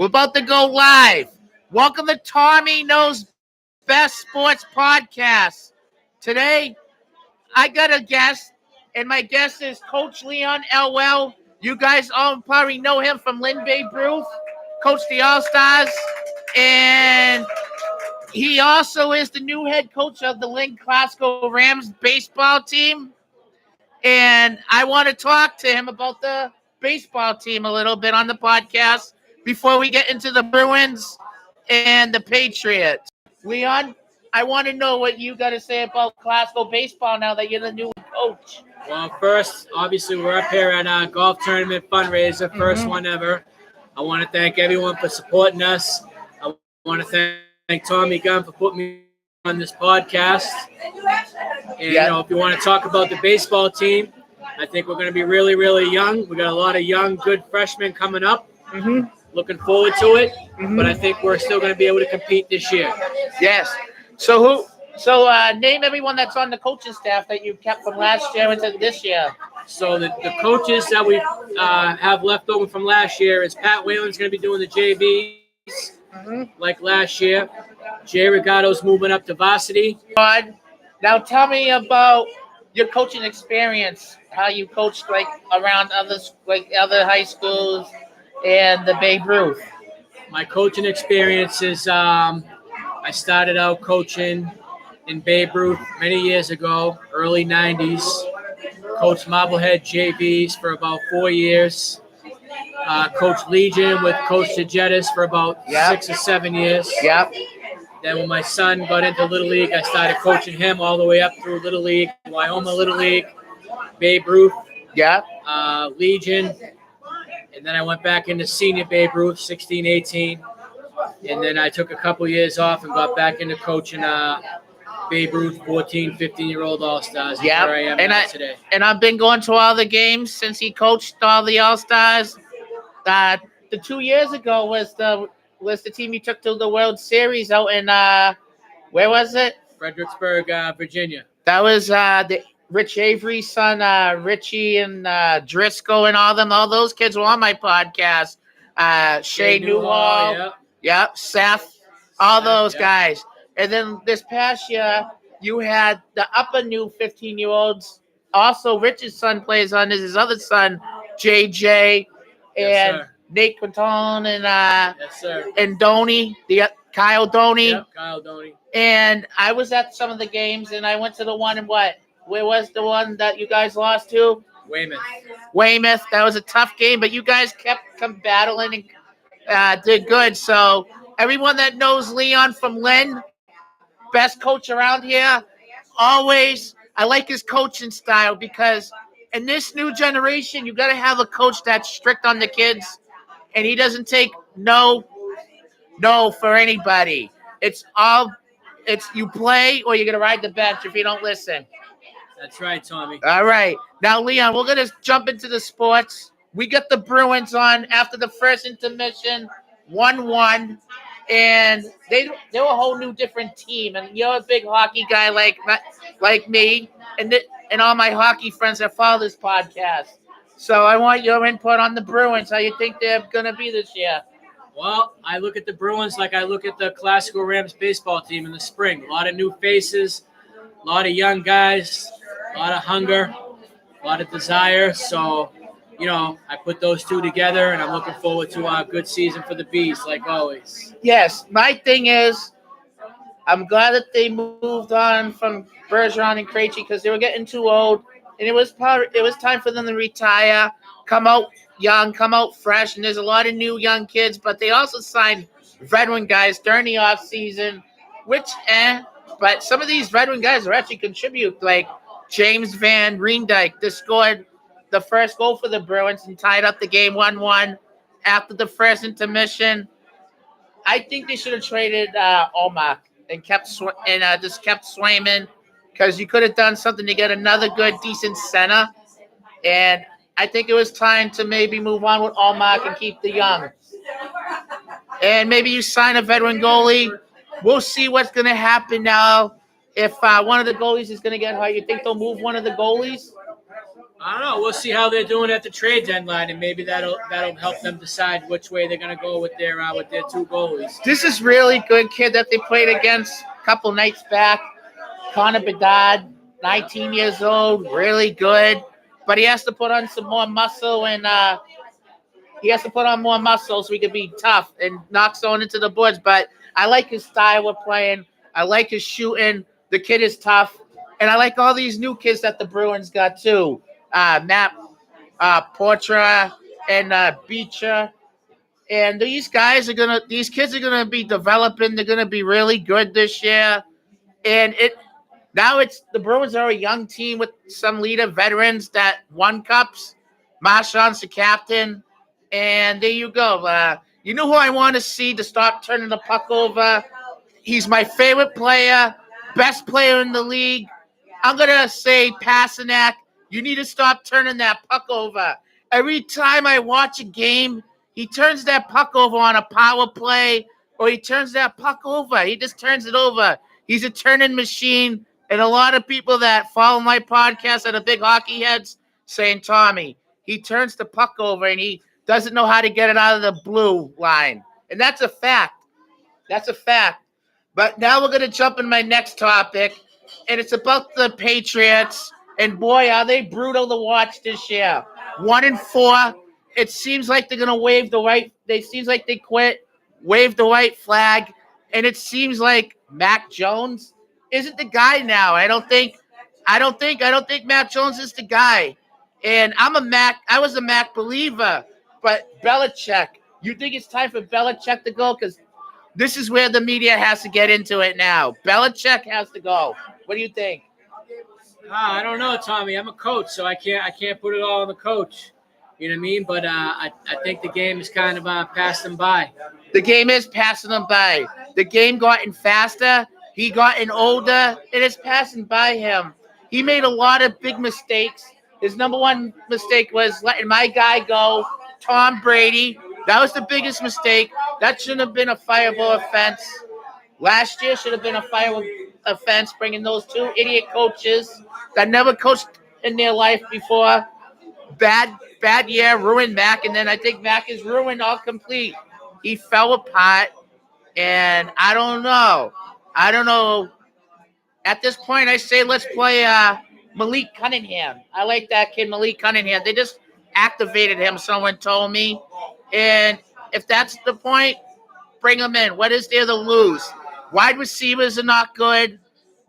We're about to go live. Welcome to Tommy Knows Best Sports Podcast. Today, I got a guest, and my guest is Coach Leon Elwell. You guys all probably know him from Lynn Babe Ruth, coached the All-Stars, and he also is the new head coach of the Lynn Glasgow Rams baseball team. And I want to talk to him about the baseball team a little bit on the podcast before we get into the Bruins and the Patriots. Leon, I want to know what you got to say about Glasgow baseball now that you're the new coach. Well, first, obviously, we're up here at a golf tournament fundraiser, first one ever. I want to thank everyone for supporting us. I want to thank Tommy Gunn for putting me on this podcast. And, if you want to talk about the baseball team, I think we're going to be really, really young. We got a lot of young, good freshmen coming up. Looking forward to it, but I think we're still going to be able to compete this year. Yes. So name everyone that's on the coaching staff that you kept from last year into this year. So the coaches that we have left over from last year is Pat Whalen's going to be doing the JVs like last year. Jay Regato's moving up to varsity. Now tell me about your coaching experience, how you coached around other high schools and the Babe Ruth. My coaching experience is I started out coaching in Babe Ruth many years ago, early 90s. Coached Marblehead JVs for about 4 years. Coached Legion with Coach DeJettis for about 6 or 7 years. Yep. Then when my son got into Little League, I started coaching him all the way up through Little League, Wyoming Little League, Babe Ruth, Legion. And then I went back into senior Babe Ruth, 16, 18. And then I took a couple years off and got back into coaching Babe Ruth, 14, 15-year-old All-Stars. Yeah, where I am now today. And I've been going to all the games since he coached all the All-Stars. The 2 years ago was the team you took to the World Series out in, where was it? Fredericksburg, Virginia. That was the Rich Avery's son, Richie and Driscoll and all those kids were on my podcast. Shay Newhall, Seth, all those guys. And then this past year, you had the upper new 15-year-olds. Also, Rich's son plays on his other son, JJ, and Nate Quinton and and Doney, Kyle Doney. Yep, Kyle Doney. And I was at some of the games, and I went to the one in where was the one that you guys lost to? Weymouth. That was a tough game, but you guys kept battling and did good. So everyone that knows Leon from Lynn, best coach around here, always, I like his coaching style because in this new generation, you got to have a coach that's strict on the kids, and he doesn't take no for anybody. It's you play or you're going to ride the bench if you don't listen. That's right, Tommy. All right. Now, Leon, we're going to jump into the sports. We got the Bruins on after the first intermission, 1-1. And they were a whole new different team. And you're a big hockey guy like me and all my hockey friends that follow this podcast. So I want your input on the Bruins, how you think they're going to be this year. Well, I look at the Bruins like I look at the Glasgow Rams baseball team in the spring. A lot of new faces, a lot of young guys, a lot of hunger, a lot of desire. So, I put those two together, and I'm looking forward to a good season for the Bees, like always. Yes, my thing is, I'm glad that they moved on from Bergeron and Krejci because they were getting too old, and it was time for them to retire, come out young, come out fresh, and there's a lot of new young kids, but they also signed veteran guys during the offseason, but some of these veteran guys are actually contribute, like James Van Riemsdyk. They scored the first goal for the Bruins and tied up the game 1-1 after the first intermission. I think they should have traded Olmark and just kept Swayman because you could have done something to get another good, decent center. And I think it was time to maybe move on with Olmark and keep the young. And maybe you sign a veteran goalie. We'll see what's going to happen now. If one of the goalies is going to get hurt, you think they'll move one of the goalies? I don't know. We'll see how they're doing at the trade deadline, and maybe that'll help them decide which way they're going to go with their two goalies. This is really good kid that they played against a couple nights back. Connor Bedard, 19 years old, really good. But he has to put on some more muscle and so he can be tough and knock someone into the boards. But I like his style of playing. I like his shooting. The kid is tough. And I like all these new kids that the Bruins got too. Matt Portra and Beecher. And these kids are gonna be developing. They're gonna be really good this year. And the Bruins are a young team with some leader veterans that won cups. Marchand's the captain. And there you go. You know who I want to see to stop turning the puck over? He's my favorite player, best player in the league. I'm going to say Pasternak. You need to stop turning that puck over. Every time I watch a game, he turns that puck over on a power play, or he turns that puck over. He just turns it over. He's a turning machine. And a lot of people that follow my podcast that are big hockey heads saying, Tommy, he turns the puck over and he doesn't know how to get it out of the blue line. And that's a fact. That's a fact. But now we're going to jump in my next topic, and it's about the Patriots. And boy, are they brutal to watch this year. 1-4. It seems like they're going to wave the white. It seems like they quit, wave the white flag, and it seems like Mac Jones isn't the guy now. I don't think Mac Jones is the guy. And I was a Mac believer, but Belichick, you think it's time for Belichick to go? Because this is where the media has to get into it now. Belichick has to go. What do you think? I don't know, Tommy. I'm a coach, so I can't put it all on the coach. You know what I mean? But I think the game is kind of passed them by. The game is passing them by. The game gotten faster. He gotten older. It is passing by him. He made a lot of big mistakes. His number one mistake was letting my guy go, Tom Brady. That was the biggest mistake. That shouldn't have been a fireable offense. Last year should have been a fireable offense, bringing those two idiot coaches that never coached in their life before. Bad year, ruined Mac, and then I think Mac is ruined all complete. He fell apart, and I don't know. At this point, I say let's play Malik Cunningham. I like that kid, Malik Cunningham. They just activated him, someone told me. And if that's the point, bring him in. What is there to lose? Wide receivers are not good.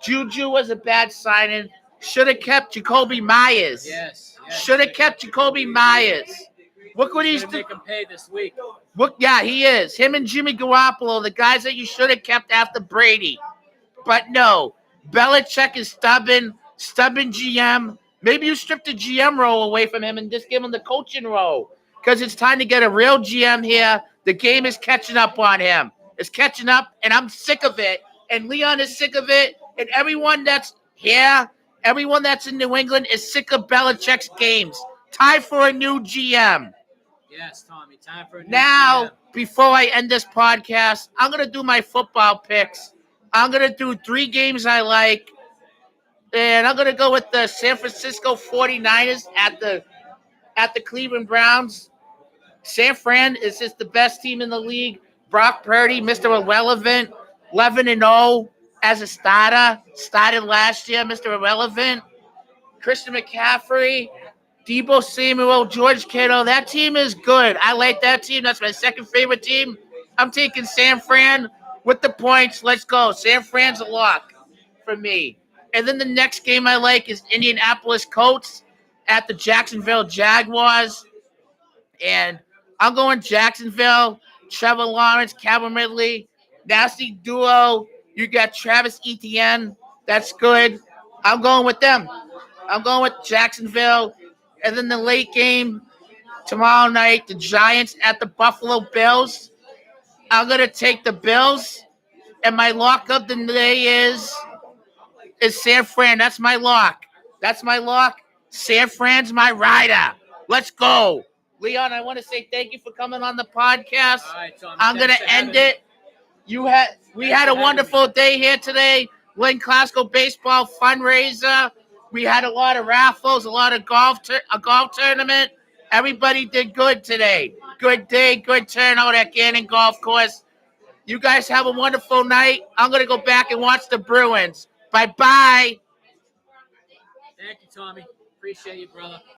Juju was a bad signing. Should have kept Jacoby Myers. Yes. Should have kept Jacoby Myers. Look what he's doing. Make him pay this week. Yeah, he is. Him and Jimmy Garoppolo, the guys that you should have kept after Brady. But no, Belichick is stubborn GM. Maybe you strip the GM role away from him and just give him the coaching role. Because it's time to get a real GM here. The game is catching up on him. It's catching up, and I'm sick of it. And Leon is sick of it. And everyone that's here, everyone that's in New England is sick of Belichick's games. Time for a new GM. Yes, Tommy, time for a new Now, GM. Before I end this podcast, I'm going to do my football picks. I'm going to do 3 games I like. And I'm going to go with the San Francisco 49ers at the Cleveland Browns. San Fran is just the best team in the league. Brock Purdy, Mr. Irrelevant, 11-0 as a starter. Started last year, Mr. Irrelevant. Christian McCaffrey, Deebo Samuel, George Kittle. That team is good. I like that team. That's my second favorite team. I'm taking San Fran with the points. Let's go. San Fran's a lock for me. And then the next game I like is Indianapolis Colts at the Jacksonville Jaguars. And I'm going Jacksonville, Trevor Lawrence, Calvin Ridley, nasty duo. You got Travis Etienne. That's good. I'm going with them. I'm going with Jacksonville. And then the late game tomorrow night, the Giants at the Buffalo Bills. I'm going to take the Bills. And my lock of the day is San Fran. That's my lock. San Fran's my rider. Let's go. Leon, I want to say thank you for coming on the podcast. All right, Tommy, I'm going to end it. We had a wonderful day here today. Lynn Clasco Baseball fundraiser. We had a lot of raffles, a lot of a golf tournament. Everybody did good today. Good day, good turnout at Gannon Golf Course. You guys have a wonderful night. I'm going to go back and watch the Bruins. Bye-bye. Thank you, Tommy. Appreciate you, brother.